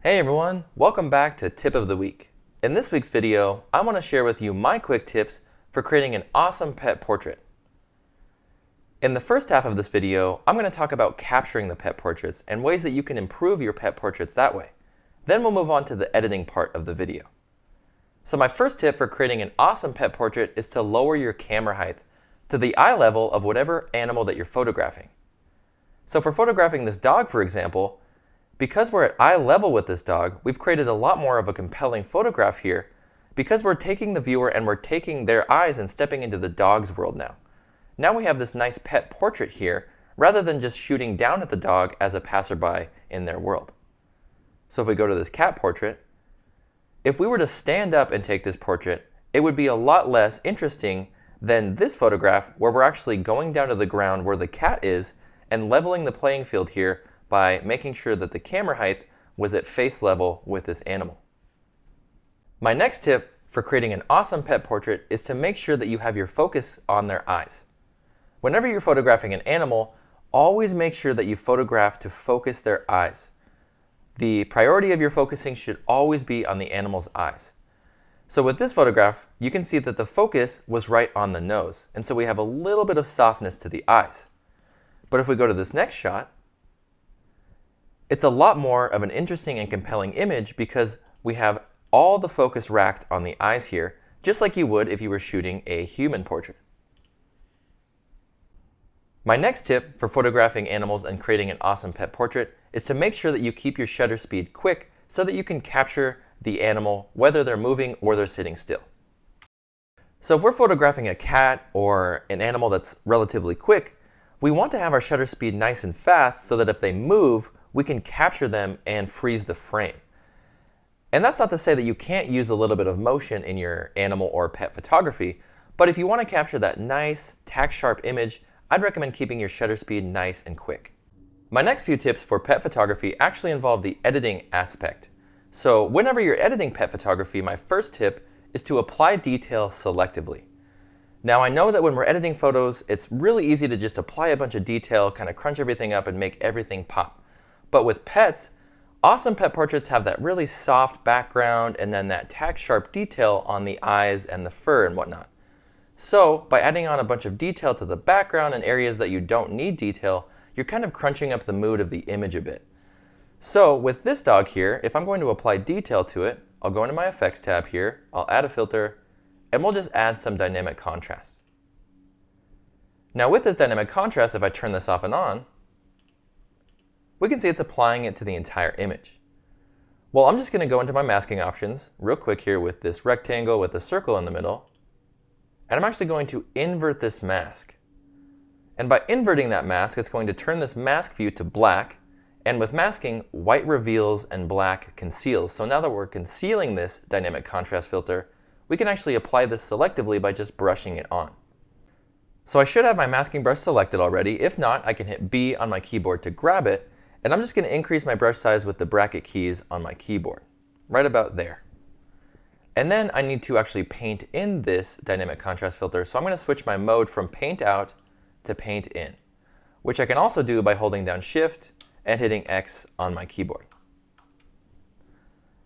Hey everyone, welcome back to Tip of the Week. In this week's video, I want to share with you my quick tips for creating an awesome pet portrait. In the first half of this video, I'm going to talk about capturing the pet portraits and ways that you can improve your pet portraits that way. Then we'll move on to the editing part of the video. So my first tip for creating an awesome pet portrait is to lower your camera height to the eye level of whatever animal that you're photographing. So for photographing this dog, for example, because we're at eye level with this dog, we've created a lot more of a compelling photograph here because we're taking the viewer and we're taking their eyes and stepping into the dog's world now. Now we have this nice pet portrait here rather than just shooting down at the dog as a passerby in their world. So if we go to this cat portrait, if we were to stand up and take this portrait, it would be a lot less interesting than this photograph where we're actually going down to the ground where the cat is and leveling the playing field here by making sure that the camera height was at face level with this animal. My next tip for creating an awesome pet portrait is to make sure that you have your focus on their eyes. Whenever you're photographing an animal, always make sure that you photograph to focus their eyes. The priority of your focusing should always be on the animal's eyes. So with this photograph, you can see that the focus was right on the nose, and so we have a little bit of softness to the eyes. But if we go to this next shot, it's a lot more of an interesting and compelling image because we have all the focus racked on the eyes here, just like you would if you were shooting a human portrait. My next tip for photographing animals and creating an awesome pet portrait is to make sure that you keep your shutter speed quick so that you can capture the animal whether they're moving or they're sitting still. So if we're photographing a cat or an animal that's relatively quick, we want to have our shutter speed nice and fast so that if they move, we can capture them and freeze the frame. And that's not to say that you can't use a little bit of motion in your animal or pet photography, but if you want to capture that nice, tack-sharp image, I'd recommend keeping your shutter speed nice and quick. My next few tips for pet photography actually involve the editing aspect. So whenever you're editing pet photography, my first tip is to apply detail selectively. Now I know that when we're editing photos, it's really easy to just apply a bunch of detail, kind of crunch everything up and make everything pop. But with pets, awesome pet portraits have that really soft background and then that tack-sharp detail on the eyes and the fur and whatnot. So by adding on a bunch of detail to the background in areas that you don't need detail, you're kind of crunching up the mood of the image a bit. So with this dog here, if I'm going to apply detail to it, I'll go into my effects tab here, I'll add a filter, and we'll just add some dynamic contrast. Now with this dynamic contrast, if I turn this off and on, we can see it's applying it to the entire image. Well, I'm just going to go into my masking options real quick here with this rectangle with a circle in the middle. And I'm actually going to invert this mask. And by inverting that mask, it's going to turn this mask view to black. And with masking, white reveals and black conceals. So now that we're concealing this dynamic contrast filter, we can actually apply this selectively by just brushing it on. So I should have my masking brush selected already. If not, I can hit B on my keyboard to grab it. And I'm just going to increase my brush size with the bracket keys on my keyboard, right about there. And then I need to actually paint in this dynamic contrast filter, so I'm going to switch my mode from paint out to paint in, which I can also do by holding down Shift and hitting X on my keyboard.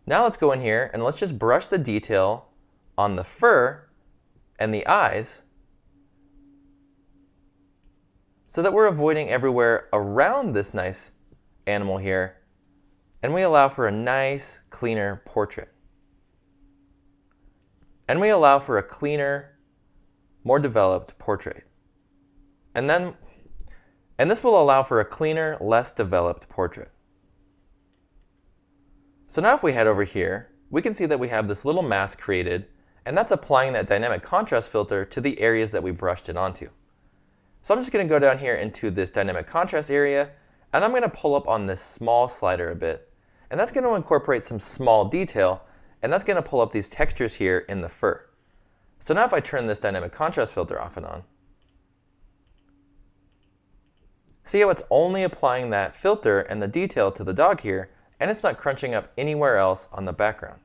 Now let's go in here and let's just brush the detail on the fur and the eyes so that we're avoiding everywhere around this nice animal here, and we allow for a nice, cleaner portrait. And we allow for a cleaner, more developed portrait. And this will allow for a cleaner, less developed portrait. So now if we head over here, we can see that we have this little mask created, and that's applying that dynamic contrast filter to the areas that we brushed it onto. So I'm just going to go down here into this dynamic contrast area, and I'm going to pull up on this small slider a bit. And that's going to incorporate some small detail, and that's going to pull up these textures here in the fur. So now if I turn this dynamic contrast filter off and on, see how it's only applying that filter and the detail to the dog here, and it's not crunching up anywhere else on the background.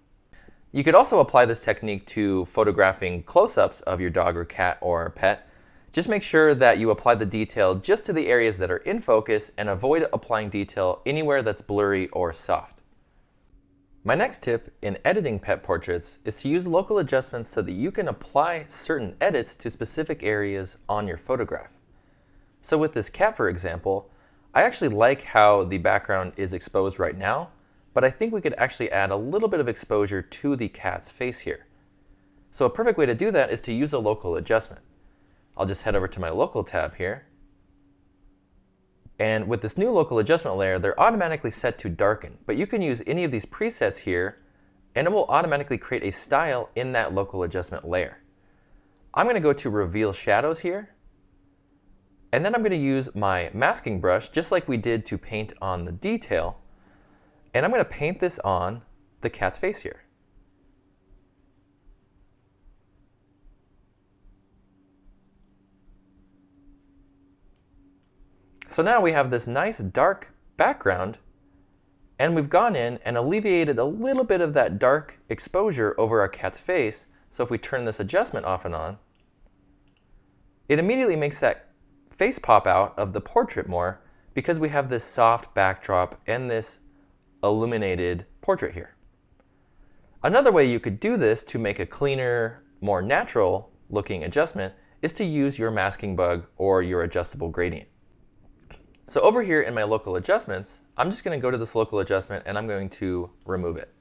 You could also apply this technique to photographing close-ups of your dog or cat or pet. Just make sure that you apply the detail just to the areas that are in focus and avoid applying detail anywhere that's blurry or soft. My next tip in editing pet portraits is to use local adjustments so that you can apply certain edits to specific areas on your photograph. So with this cat, for example, I actually like how the background is exposed right now, but I think we could actually add a little bit of exposure to the cat's face here. So a perfect way to do that is to use a local adjustment. I'll just head over to my local tab here. And with this new local adjustment layer, they're automatically set to darken, but you can use any of these presets here and it will automatically create a style in that local adjustment layer. I'm going to go to Reveal Shadows here, and then I'm going to use my masking brush just like we did to paint on the detail, and I'm going to paint this on the cat's face here. So now we have this nice dark background, and we've gone in and alleviated a little bit of that dark exposure over our cat's face. So if we turn this adjustment off and on, it immediately makes that face pop out of the portrait more because we have this soft backdrop and this illuminated portrait here. Another way you could do this to make a cleaner, more natural looking adjustment is to use your masking bug or your adjustable gradient. So over here in my local adjustments, I'm just going to go to this local adjustment and I'm going to remove it.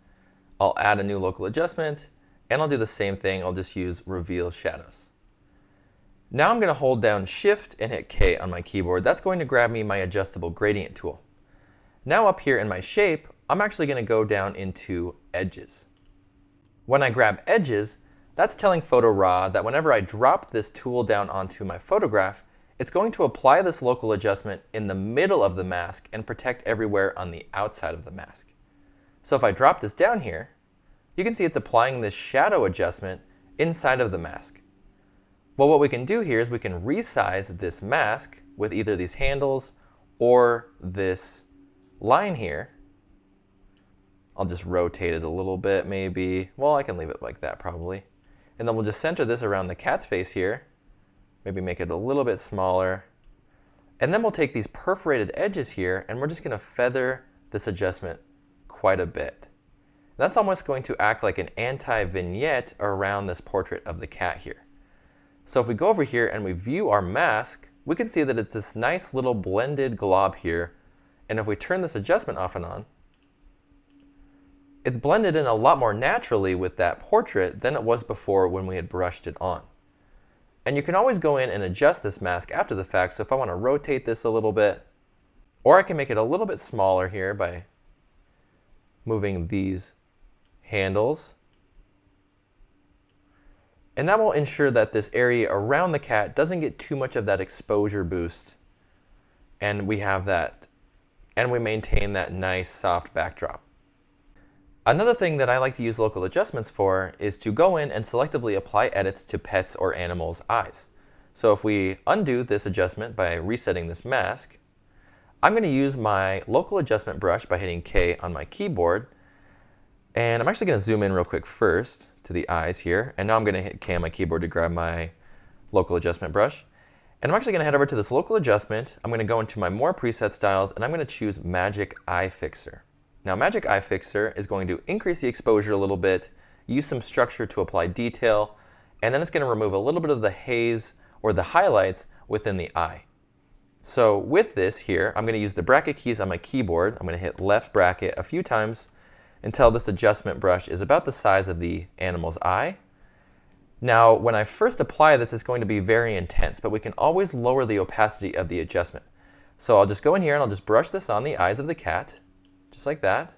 I'll add a new local adjustment and I'll do the same thing. I'll just use Reveal Shadows. Now I'm going to hold down Shift and hit K on my keyboard. That's going to grab me my adjustable gradient tool. Now up here in my shape, I'm actually going to go down into Edges. When I grab Edges, that's telling PhotoRAW that whenever I drop this tool down onto my photograph, it's going to apply this local adjustment in the middle of the mask and protect everywhere on the outside of the mask. So if I drop this down here, you can see it's applying this shadow adjustment inside of the mask. Well, what we can do here is we can resize this mask with either these handles or this line here. I'll just rotate it a little bit maybe. Well, I can leave it like that probably. And then we'll just center this around the cat's face here. Maybe make it a little bit smaller. And then we'll take these perforated edges here and we're just going to feather this adjustment quite a bit. That's almost going to act like an anti-vignette around this portrait of the cat here. So if we go over here and we view our mask, we can see that it's this nice little blended glob here. And if we turn this adjustment off and on, it's blended in a lot more naturally with that portrait than it was before when we had brushed it on. And you can always go in and adjust this mask after the fact. So if I want to rotate this a little bit, or I can make it a little bit smaller here by moving these handles. And that will ensure that this area around the cat doesn't get too much of that exposure boost. And we have that, and we maintain that nice soft backdrop. Another thing that I like to use local adjustments for is to go in and selectively apply edits to pets or animals' eyes. So if we undo this adjustment by resetting this mask, I'm going to use my local adjustment brush by hitting K on my keyboard. And I'm actually going to zoom in real quick first to the eyes here. And now I'm going to hit K on my keyboard to grab my local adjustment brush. And I'm actually going to head over to this local adjustment. I'm going to go into my more preset styles and I'm going to choose Magic Eye Fixer. Now Magic Eye Fixer is going to increase the exposure a little bit, use some structure to apply detail, and then it's going to remove a little bit of the haze or the highlights within the eye. So with this here, I'm going to use the bracket keys on my keyboard. I'm going to hit left bracket a few times until this adjustment brush is about the size of the animal's eye. Now when I first apply this, it's going to be very intense, but we can always lower the opacity of the adjustment. So I'll just go in here and I'll just brush this on the eyes of the cat. Just like that.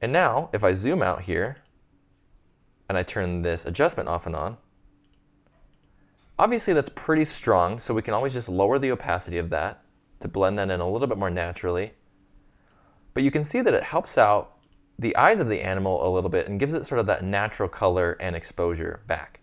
And now, if I zoom out here, and I turn this adjustment off and on, obviously that's pretty strong, so we can always just lower the opacity of that to blend that in a little bit more naturally. But you can see that it helps out the eyes of the animal a little bit and gives it sort of that natural color and exposure back.